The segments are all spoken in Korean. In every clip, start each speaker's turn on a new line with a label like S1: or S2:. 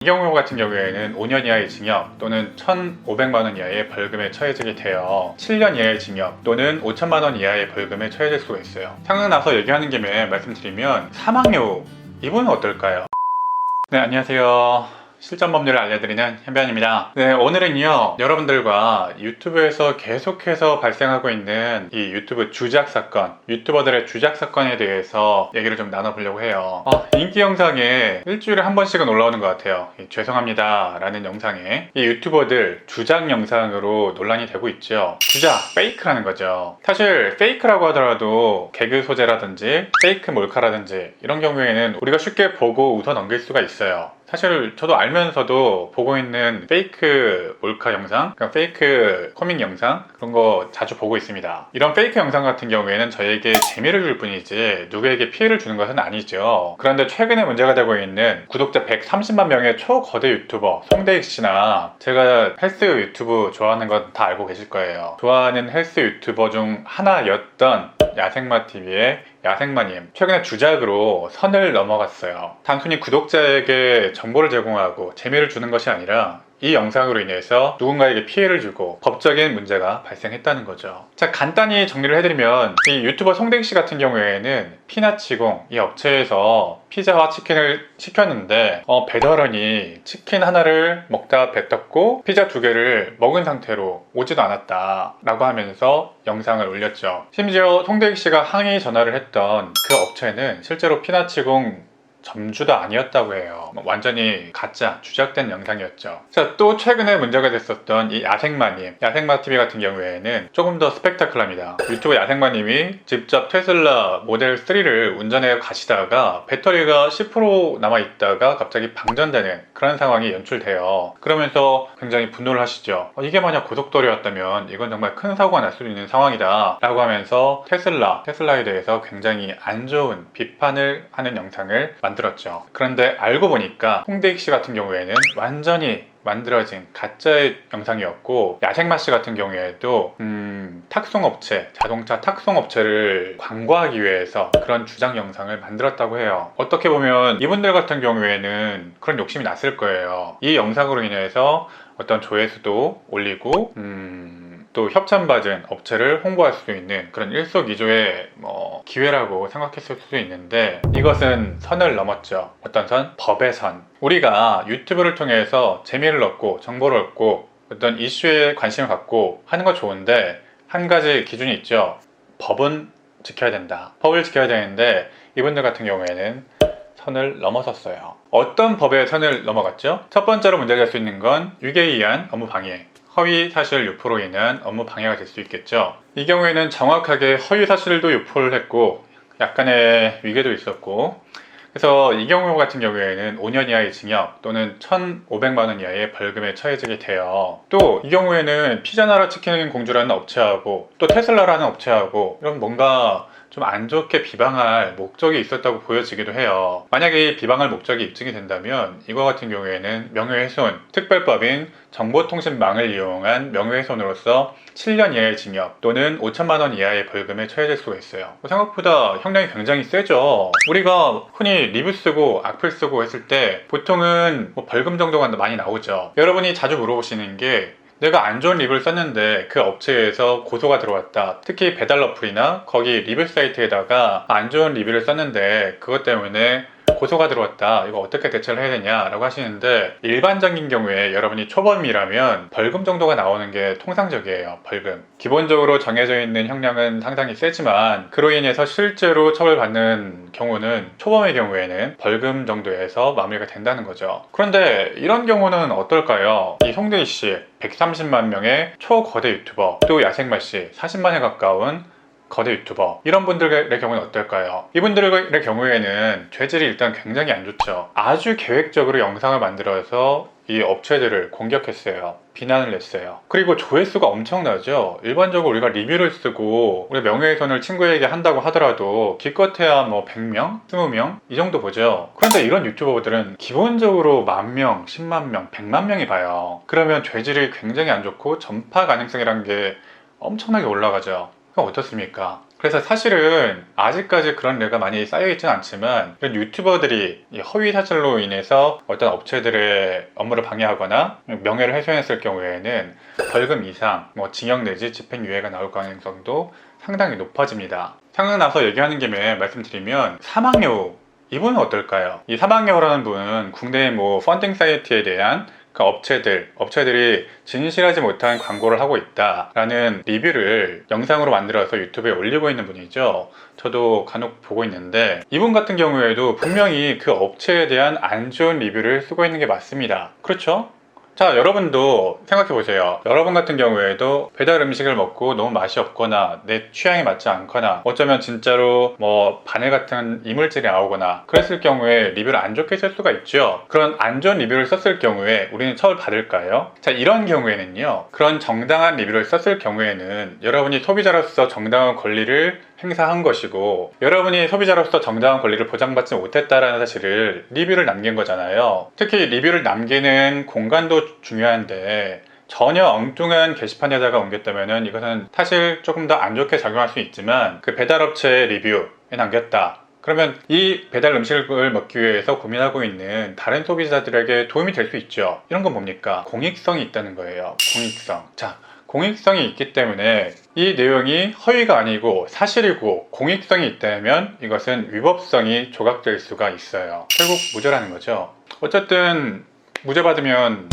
S1: 이 경우 같은 경우에는 5년 이하의 징역 또는 1,500만 원 이하의 벌금에 처해지게 되어 7년 이하의 징역 또는 5천만 원 이하의 벌금에 처해질 수가 있어요. 생각나서 얘기하는 김에 말씀드리면 사망여우, 이분은 어떨까요? 네, 안녕하세요. 실전 법률을 알려드리는 현변입니다. 네, 오늘은요, 여러분들과 유튜브에서 계속해서 발생하고 있는 이 유튜브 주작 사건, 유튜버들의 주작 사건에 대해서 얘기를 좀 나눠보려고 해요. 인기 영상에 일주일에 한 번씩은 올라오는 것 같아요. 죄송합니다 라는 영상에 이 유튜버들 주작 영상으로 논란이 되고 있죠. 주작, 페이크라는 거죠. 사실 페이크라고 하더라도 개그 소재라든지 페이크 몰카라든지 이런 경우에는 우리가 쉽게 보고 웃어 넘길 수가 있어요. 사실 저도 알면서도 보고 있는 페이크 몰카 영상, 그러니까 페이크 코믹 영상 그런 거 자주 보고 있습니다. 이런 페이크 영상 같은 경우에는 저에게 재미를 줄 뿐이지 누구에게 피해를 주는 것은 아니죠. 그런데 최근에 문제가 되고 있는 구독자 130만 명의 초거대 유튜버 송대익 씨나, 제가 헬스 유튜브 좋아하는 건 다 알고 계실 거예요. 좋아하는 헬스 유튜버 중 하나였던 야생마TV의 야생마님, 최근에 주작으로 선을 넘어갔어요. 단순히 구독자에게 정보를 제공하고 재미를 주는 것이 아니라 이 영상으로 인해서 누군가에게 피해를 주고 법적인 문제가 발생했다는 거죠. 자, 간단히 정리를 해드리면 이 유튜버 송대익 씨 같은 경우에는 피나치공 이 업체에서 피자와 치킨을 시켰는데 배달원이 치킨 하나를 먹다 뱉었고 피자 2개를 먹은 상태로 오지도 않았다 라고 하면서 영상을 올렸죠. 심지어 송대익 씨가 항의 전화를 했던 그 업체는 실제로 피나치공 점주도 아니었다고 해요. 완전히 가짜, 주작된 영상이었죠. 자, 또 최근에 문제가 됐었던 이 야생마님, 야생마TV 같은 경우에는 조금 더 스펙타클합니다. 유튜브 야생마님이 직접 테슬라 모델 3를 운전해 가시다가 배터리가 10% 남아있다가 갑자기 방전되는 그런 상황이 연출돼요. 그러면서 굉장히 분노를 하시죠. 이게 만약 고속도로였다면 이건 정말 큰 사고가 날 수 있는 상황이다 라고 하면서 테슬라에 대해서 굉장히 안 좋은 비판을 하는 영상을 만들었죠. 그런데 알고 보니까 송대익 씨 같은 경우에는 완전히 만들어진 가짜의 영상이었고, 야생마 씨 같은 경우에도 탁송업체, 자동차 탁송업체를 광고하기 위해서 그런 주장 영상을 만들었다고 해요. 어떻게 보면 이분들 같은 경우에는 그런 욕심이 났을 거예요. 이 영상으로 인해서 어떤 조회수도 올리고 또 협찬받은 업체를 홍보할 수도 있는 그런 일석이조의 기회라고 생각했을 수도 있는데, 이것은 선을 넘었죠. 어떤 선? 법의 선. 우리가 유튜브를 통해서 재미를 얻고 정보를 얻고 어떤 이슈에 관심을 갖고 하는 거 좋은데, 한 가지 기준이 있죠. 법은 지켜야 된다. 법을 지켜야 되는데 이분들 같은 경우에는 선을 넘어섰어요. 어떤 법의 선을 넘어갔죠? 첫 번째로 문제가 될 수 있는 건 유기에 의한 업무 방해, 허위 사실 유포로 인한 업무 방해가 될 수 있겠죠. 이 경우에는 정확하게 허위 사실도 유포를 했고 약간의 위계도 있었고, 그래서 이 경우 같은 경우에는 5년 이하의 징역 또는 1,500만 원 이하의 벌금에 처해지게 돼요. 또 이 경우에는 피자나라 치킨 공주라는 업체하고 또 테슬라라는 업체하고 이런 뭔가 좀 안 좋게 비방할 목적이 있었다고 보여지기도 해요. 만약에 비방할 목적이 입증이 된다면 이거 같은 경우에는 명예훼손, 특별법인 정보통신망을 이용한 명예훼손으로서 7년 이하의 징역 또는 5천만 원 이하의 벌금에 처해질 수가 있어요. 생각보다 형량이 굉장히 세죠. 우리가 흔히 리뷰 쓰고 악플 쓰고 했을 때 보통은 벌금 정도가 많이 나오죠. 여러분이 자주 물어보시는 게, 내가 안 좋은 리뷰를 썼는데 그 업체에서 고소가 들어왔다. 특히 배달 어플이나 거기 리뷰 사이트에다가 안 좋은 리뷰를 썼는데 그것 때문에 고소가 들어왔다. 이거 어떻게 대처를 해야 되냐라고 하시는데, 일반적인 경우에 여러분이 초범이라면 벌금 정도가 나오는 게 통상적이에요. 벌금. 기본적으로 정해져 있는 형량은 상당히 세지만 그로 인해서 실제로 처벌받는 경우는 초범의 경우에는 벌금 정도에서 마무리가 된다는 거죠. 그런데 이런 경우는 어떨까요? 이 송대익 씨 130만 명의 초거대 유튜버, 또 야생마 씨 40만에 가까운 거대 유튜버, 이런 분들의 경우는 어떨까요? 이분들의 경우에는 죄질이 일단 굉장히 안 좋죠. 아주 계획적으로 영상을 만들어서 이 업체들을 공격했어요. 비난을 냈어요. 그리고 조회수가 엄청나죠. 일반적으로 우리가 리뷰를 쓰고 우리 명예훼손을 친구에게 한다고 하더라도 기껏해야 100명, 20명 이 정도 보죠. 그런데 이런 유튜버들은 기본적으로 10,000명, 10만 명, 100만 명이 봐요. 그러면 죄질이 굉장히 안 좋고 전파 가능성이라는 게 엄청나게 올라가죠. 그럼 어떻습니까? 그래서 사실은 아직까지 그런 례가 많이 쌓여있지는 않지만 이런 유튜버들이 이 허위 사실로 인해서 어떤 업체들의 업무를 방해하거나 명예를 훼손했을 경우에는 벌금 이상, 징역 내지 집행유예가 나올 가능성도 상당히 높아집니다. 생각나서 얘기하는 김에 말씀드리면 사망여우, 이분은 어떨까요? 이 사망여우라는 분은 국내 펀딩 사이트에 대한 그 업체들이 진실하지 못한 광고를 하고 있다라는 리뷰를 영상으로 만들어서 유튜브에 올리고 있는 분이죠. 저도 간혹 보고 있는데 이분 같은 경우에도 분명히 그 업체에 대한 안 좋은 리뷰를 쓰고 있는 게 맞습니다. 그렇죠? 자, 여러분도 생각해 보세요. 여러분 같은 경우에도 배달 음식을 먹고 너무 맛이 없거나 내 취향에 맞지 않거나 어쩌면 진짜로 바늘 같은 이물질이 나오거나 그랬을 경우에 리뷰를 안 좋게 쓸 수가 있죠. 그런 안 좋은 리뷰를 썼을 경우에 우리는 처벌 받을까요? 자, 이런 경우에는요, 그런 정당한 리뷰를 썼을 경우에는 여러분이 소비자로서 정당한 권리를 행사한 것이고 여러분이 소비자로서 정당한 권리를 보장받지 못했다라는 사실을 리뷰를 남긴 거잖아요. 특히 리뷰를 남기는 공간도 중요한데 전혀 엉뚱한 게시판에다가 옮겼다면 이것은 사실 조금 더 안 좋게 작용할 수 있지만 그 배달업체의 리뷰에 남겼다. 그러면 이 배달 음식을 먹기 위해서 고민하고 있는 다른 소비자들에게 도움이 될 수 있죠. 이런 건 뭡니까? 공익성이 있다는 거예요. 공익성. 자, 공익성이 있기 때문에 이 내용이 허위가 아니고 사실이고 공익성이 있다면 이것은 위법성이 조각될 수가 있어요. 결국 무죄라는 거죠. 어쨌든 무죄 받으면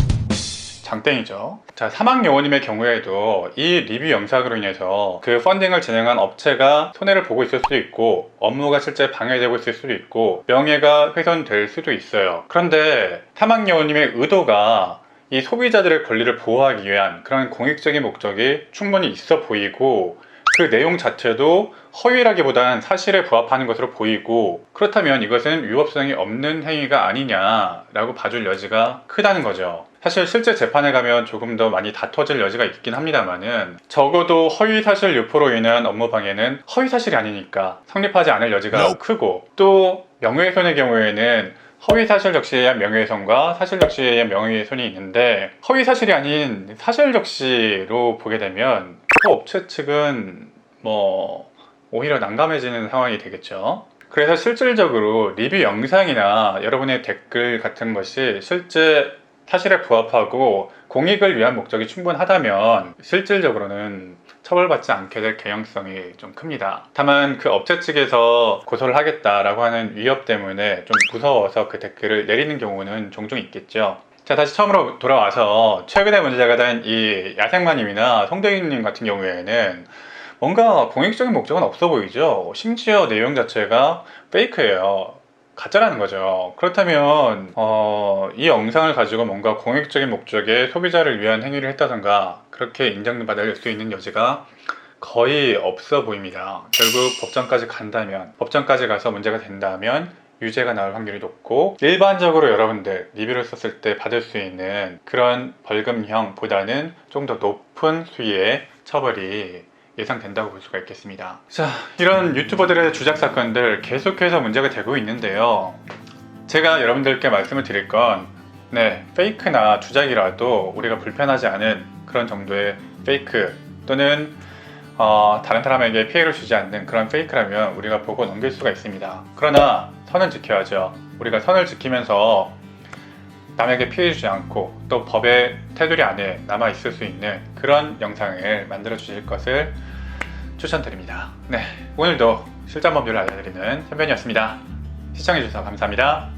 S1: 장땡이죠. 자, 사망여우님의 경우에도 이 리뷰 영상으로 인해서 그 펀딩을 진행한 업체가 손해를 보고 있을 수도 있고 업무가 실제 방해되고 있을 수도 있고 명예가 훼손될 수도 있어요. 그런데 사망여우님의 의도가 이 소비자들의 권리를 보호하기 위한 그런 공익적인 목적이 충분히 있어 보이고 그 내용 자체도 허위라기보다는 사실에 부합하는 것으로 보이고 그렇다면 이것은 위법성이 없는 행위가 아니냐라고 봐줄 여지가 크다는 거죠. 사실 실제 재판에 가면 조금 더 많이 다퉈질 여지가 있긴 합니다만은 적어도 허위사실 유포로 인한 업무방해는 허위사실이 아니니까 성립하지 않을 여지가 크고 또 명예훼손의 경우에는 허위사실 적시에 의한 명예훼손과 사실 적시에 의한 명예훼손이 있는데 허위사실이 아닌 사실 적시로 보게 되면 그 업체 측은 오히려 난감해지는 상황이 되겠죠. 그래서 실질적으로 리뷰 영상이나 여러분의 댓글 같은 것이 실제 사실에 부합하고 공익을 위한 목적이 충분하다면 실질적으로는 처벌받지 않게 될 개연성이 좀 큽니다. 다만 그 업체 측에서 고소를 하겠다라고 하는 위협 때문에 좀 무서워서 그 댓글을 내리는 경우는 종종 있겠죠. 자, 다시 처음으로 돌아와서 최근에 문제가 된 이 야생마님이나 송대인님 같은 경우에는 뭔가 공익적인 목적은 없어 보이죠. 심지어 내용 자체가 페이크예요. 가짜라는 거죠. 그렇다면 이 영상을 가지고 뭔가 공익적인 목적의 소비자를 위한 행위를 했다던가 그렇게 인정받을 수 있는 여지가 거의 없어 보입니다. 결국 법정까지 간다면, 법정까지 가서 문제가 된다면 유죄가 나올 확률이 높고 일반적으로 여러분들 리뷰를 썼을 때 받을 수 있는 그런 벌금형보다는 좀 더 높은 수위의 처벌이 예상된다고 볼 수가 있겠습니다. 자, 이런 유튜버들의 주작 사건들 계속해서 문제가 되고 있는데요. 제가 여러분들께 말씀을 드릴 건 페이크나 주작이라도 우리가 불편하지 않은 그런 정도의 페이크 또는 다른 사람에게 피해를 주지 않는 그런 페이크라면 우리가 보고 넘길 수가 있습니다. 그러나 선은 지켜야죠. 우리가 선을 지키면서 남에게 피해 주지 않고 또 법의 테두리 안에 남아 있을 수 있는 그런 영상을 만들어 주실 것을 추천드립니다. 오늘도 실전 법률을 알려드리는 현변이었습니다. 시청해주셔서 감사합니다.